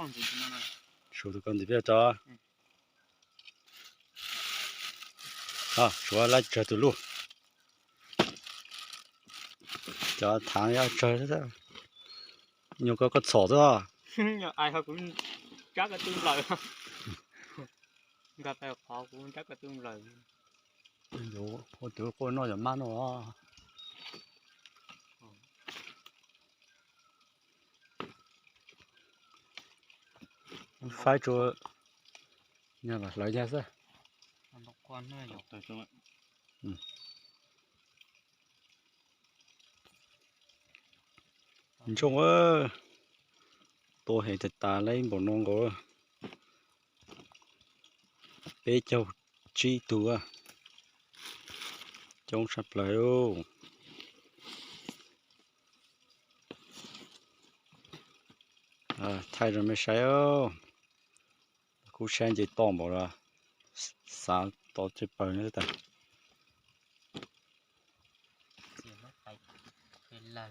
con gì nó này. số tụi con thì biết cho số lại chờ tụi luôn cho tháng ya chờ đó nhiều có sổ đó Ai họ cũng chắc là tương lời. Gặp phải họ cũng chắc là tương lời. nhiều cô tụi cô nói là man nó phải cho nhà là lấy ra sao Nó con nó nhọc tới rồi. chung á tôi hay thật ta lấy bộ nón của bé châu chi tua trong sập lại ô thay rồi mới sai ô cú sang chỉ to bỏ ra sáng to chỉ bờ nữa ta Chỉ mất tay. Cái lời.